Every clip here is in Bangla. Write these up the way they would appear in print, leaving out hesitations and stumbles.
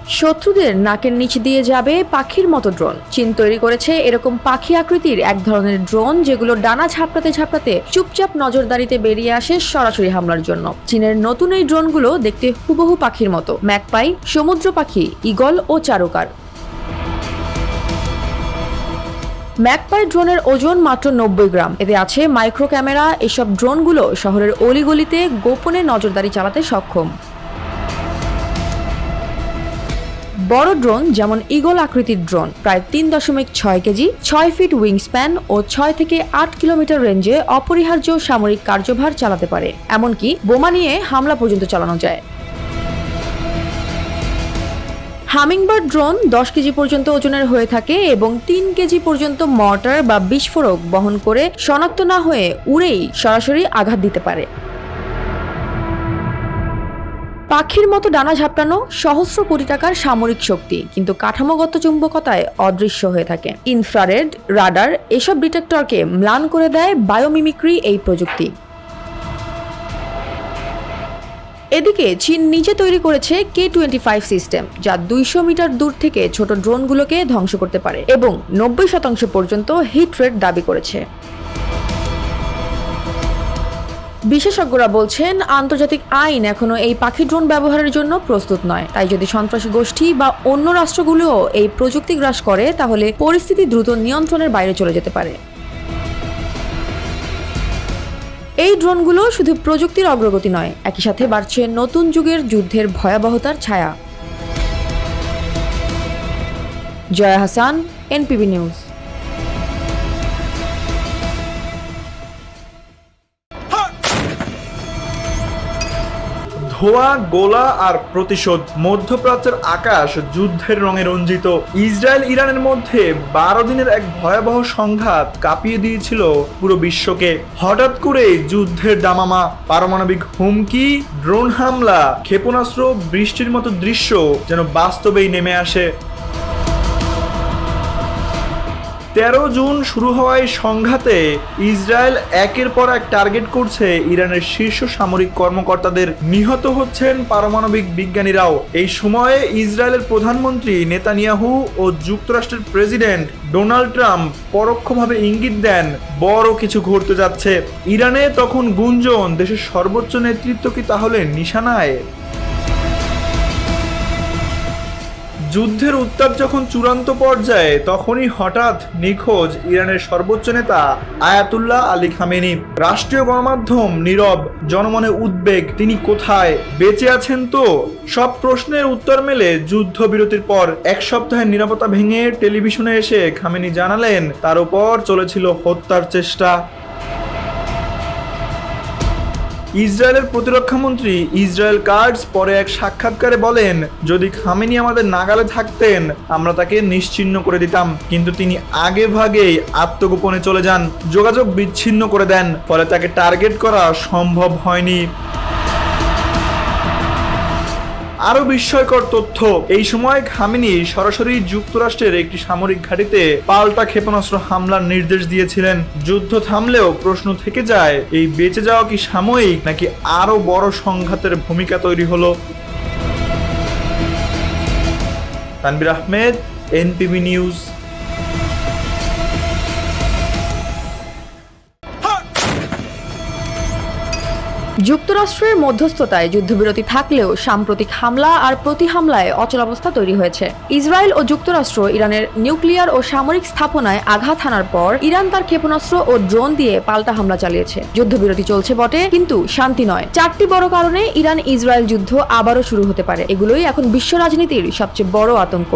শত্রুদের নাকের নিচ দিয়ে যাবে পাখির মতো ড্রোন। চীন তৈরি করেছে এরকম পাখি আকৃতির এক ধরনের ড্রোন, যেগুলো ডানা ঝাপটাতে ঝাপটাতে চুপচাপ নজরদারিতে বেরিয়ে আসে সরাসরি হামলার জন্য। চীনের নতুন এই ড্রোনগুলো দেখতে হুবহু পাখির মতো। ম্যাকপাই, সমুদ্র পাখি, ঈগল ও চারুকার। ম্যাকপাই ড্রোনের ওজন মাত্র 90 গ্রাম। এতে আছে মাইক্রো ক্যামেরা। এসব ড্রোনগুলো শহরের অলিগলিতে গোপনে নজরদারি চালাতে সক্ষম। বড় ড্রোন যেমন ঈগল আকৃতির ড্রোন প্রায় 3.6 কেজি, 6 ফিট উইংস্প্যান ও 6 থেকে 8 কিলোমিটার রেঞ্জে অপরিহার্য সামরিক কার্যভার চালাতে পারে। এমনকি বোমা নিয়ে হামলা পর্যন্ত চালানো যায়। হামিংবার্ড ড্রোন 10 কেজি পর্যন্ত ওজনের হয়ে থাকে এবং 3 কেজি পর্যন্ত মর্টার বা বিস্ফোরক বহন করে শনাক্ত না হয়ে উড়েই সরাসরি আঘাত দিতে পারে। পাখির মতো ডানা ঝাপটানো, সহস্র কোটি টাকার সামরিক শক্তি, কিন্তু কাঠামোগত চুম্বকতায় অদৃশ্য হয়ে থাকে। ইনফ্রারেড, রাডার এসব ডিটেক্টরকে ম্লান করে দেয় বায়োমিমিক্রি এই প্রযুক্তি। এদিকে চীন নিজে তৈরি করেছে K-25 সিস্টেম, যা 200 মিটার দূর থেকে ছোট ড্রোনগুলোকে ধ্বংস করতে পারে এবং 90% পর্যন্ত হিট রেট দাবি করেছে। বিশেষজ্ঞরা বলছেন, আন্তর্জাতিক আইন এখনো এই পাখি ড্রোন ব্যবহারের জন্য প্রস্তুত নয়। তাই যদি সন্ত্রাসী গোষ্ঠী বা অন্য রাষ্ট্রগুলোও এই প্রযুক্তি গ্রাস করে, তাহলে পরিস্থিতি দ্রুত নিয়ন্ত্রণের বাইরে চলে যেতে পারে। এই ড্রোনগুলো শুধু প্রযুক্তির অগ্রগতি নয়, একই সাথে বাড়ছে নতুন যুগের যুদ্ধের ভয়াবহতার ছায়া। Joya Hasan, NPB news. ধোঁয়া, গোলা আর প্রতিশোধ। মধ্যপ্রাচ্যের আকাশ যুদ্ধের রঙে রঞ্জিত। ইসরায়েল ইরানের মধ্যে 12 দিনের এক ভয়াবহ সংঘাত কাঁপিয়ে দিয়েছিল পুরো বিশ্বকে। হঠাৎ করে যুদ্ধের দামামা, পারমাণবিক হুমকি, ড্রোন হামলা, ক্ষেপণাস্ত্র বৃষ্টির মতো দৃশ্য যেন বাস্তবেই নেমে আসে। 13 জুন শুরু হওয়ায় সংঘাতে ইসরায়েল একের পর এক টার্গেট করছে ইরানের শীর্ষ সামরিক কর্মকর্তাদের। নিহত হচ্ছেন পারমাণবিক বিজ্ঞানীরাও। এই সময়ে ইসরায়েলের প্রধানমন্ত্রী নেতানিয়াহু ও যুক্তরাষ্ট্রের প্রেসিডেন্ট ডোনাল্ড ট্রাম্প পরোক্ষভাবে ইঙ্গিত দেন বড় কিছু ঘটতে যাচ্ছে। ইরানে তখন গুঞ্জন, দেশের সর্বোচ্চ নেতৃত্ব কি তাহলে নিশানায়? যুদ্ধের উত্তাপ যখন চূড়ান্ত পর্যায়ে, তখনই হঠাৎ নিখোঁজ ইরানের সর্বোচ্চ নেতা আয়াতুল্লাহ আলী খামেনি। রাষ্ট্রীয় গণমাধ্যম নীরব, জনমনে উদ্বেগ। তিনি কোথায়? বেঁচে আছেন তো? সব প্রশ্নের উত্তর মেলে যুদ্ধবিরতির পর। এক সপ্তাহের নিরাপত্তা ভেঙে টেলিভিশনে এসে খামেনি জানালেন তার উপর চলেছিল হত্যার চেষ্টা। ইসরায়েলের প্রতিরক্ষামন্ত্রী ইসরায়েল কাটজ পরে এক সাক্ষাৎকারে বলেন, যদি খামেনি আমাদের নাগালে থাকতেন আমরা তাকে নিশ্চিহ্ন করে দিতাম, কিন্তু তিনি আগে ভাগেই আত্মগোপনে চলে যান, যোগাযোগ বিচ্ছিন্ন করে দেন, ফলে তাকে টার্গেট করা সম্ভব হয়নি। আরো বিস্ময়কর তথ্য, এই সময় খামেনি সরাসরি যুক্তরাষ্ট্রের একটি সামরিক ঘাঁটিতে পাল্টা ক্ষেপণাস্ত্র হামলার নির্দেশ দিয়েছিলেন। যুদ্ধ থামলেও প্রশ্ন থেকে যায়, এই বেঁচে যাওয়া কি সাময়িক, নাকি আরো বড় সংঘাতের ভূমিকা তৈরি হলো? তানভীর আহমেদ, এনপিবি নিউজ। যুক্তরাষ্ট্রের মধ্যস্থতায় যুদ্ধবিরতি থাকলেও সাম্প্রতিক হামলা আর প্রতি হামলায় অচলাবস্থা তৈরি হয়েছে। ইসরায়েল ও যুক্তরাষ্ট্র ইরানের নিউক্লিয়ার ও সামরিক স্থাপনায় আঘাত হানার পর ইরান তার ক্ষেপণাস্ত্র ও ড্রোন দিয়ে পাল্টা হামলা চালিয়েছে। যুদ্ধবিরতি চলছে বটে, কিন্তু শান্তি নয়। 4টি বড় কারণে ইরান ইসরায়েল যুদ্ধ আবারও শুরু হতে পারে। এগুলোই এখন বিশ্ব রাজনীতির সবচেয়ে বড় আতঙ্ক।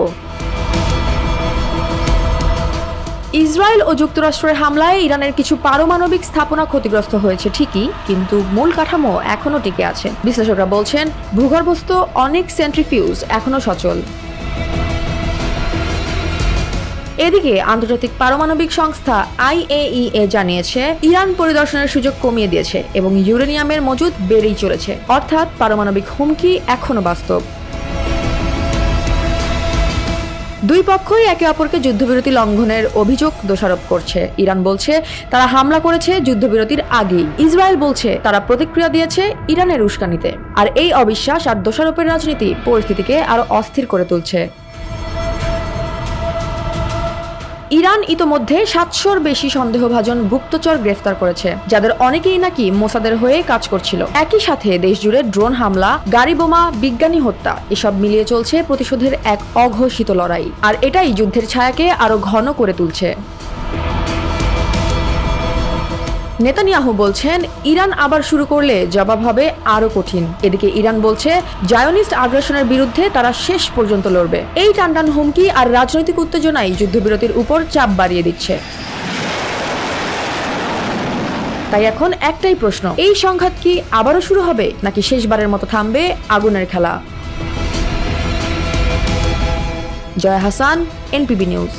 ইসরায়েল ও যুক্তরাষ্ট্রের হামলায় ইরানের কিছু পারমাণবিক স্থাপনা ক্ষতিগ্রস্ত হয়েছে ঠিকই, কিন্তু মূল কাঠামো এখনো টিকে আছে। বিশ্লেষকরা বলছেন, ভূগর্ভস্থ অনেক সেন্ট্রিফিউজ এখনো সচল। এদিকে আন্তর্জাতিক পারমাণবিক সংস্থা IAEA জানিয়েছে, ইরান পরিদর্শনের সুযোগ কমিয়ে দিয়েছে এবং ইউরেনিয়ামের মজুদ বেড়েই চলেছে, অর্থাৎ পারমাণবিক হুমকি এখনো বাস্তব। দুই পক্ষই একে অপরকে যুদ্ধবিরতি লঙ্ঘনের অভিযোগ দোষারোপ করছে। ইরান বলছে তারা হামলা করেছে যুদ্ধবিরতির আগেই, ইসরায়েল বলছে তারা প্রতিক্রিয়া দিয়েছে ইরানের উস্কানিতে। আর এই অবিশ্বাস আর দোষারোপের রাজনীতি পরিস্থিতিকে আরো অস্থির করে তুলছে। ইরান ইতোমধ্যে 700-র বেশি সন্দেহভাজন গুপ্তচর গ্রেফতার করেছে, যাদের অনেকেই নাকি মোসাদের হয়ে কাজ করছিল। একই সাথে দেশজুড়ে ড্রোন হামলা, গাড়ি বোমা, বিজ্ঞানী হত্যা এসব মিলিয়ে চলছে প্রতিশোধের এক অঘোষিত লড়াই। আর এটাই যুদ্ধের ছায়াকে আরো ঘন করে তুলছে। নেতানিয়াহু বলছেন ইরান আবার শুরু করলে জবাব হবে আরো কঠিন। এদিকে ইরান বলছে জায়নিস্ট আগ্রাসনের বিরুদ্ধে তারা শেষ পর্যন্ত লড়বে। এই টানটান হুমকি আর রাজনৈতিক উত্তেজনাই যুদ্ধবিরতির উপর চাপ বাড়িয়ে দিচ্ছে। তাই এখন একটাই প্রশ্ন, এই সংঘাত কি আবারও শুরু হবে নাকি শেষবারের মতো থামবে আগুনের খেলা? Joya Hasan, NPB news.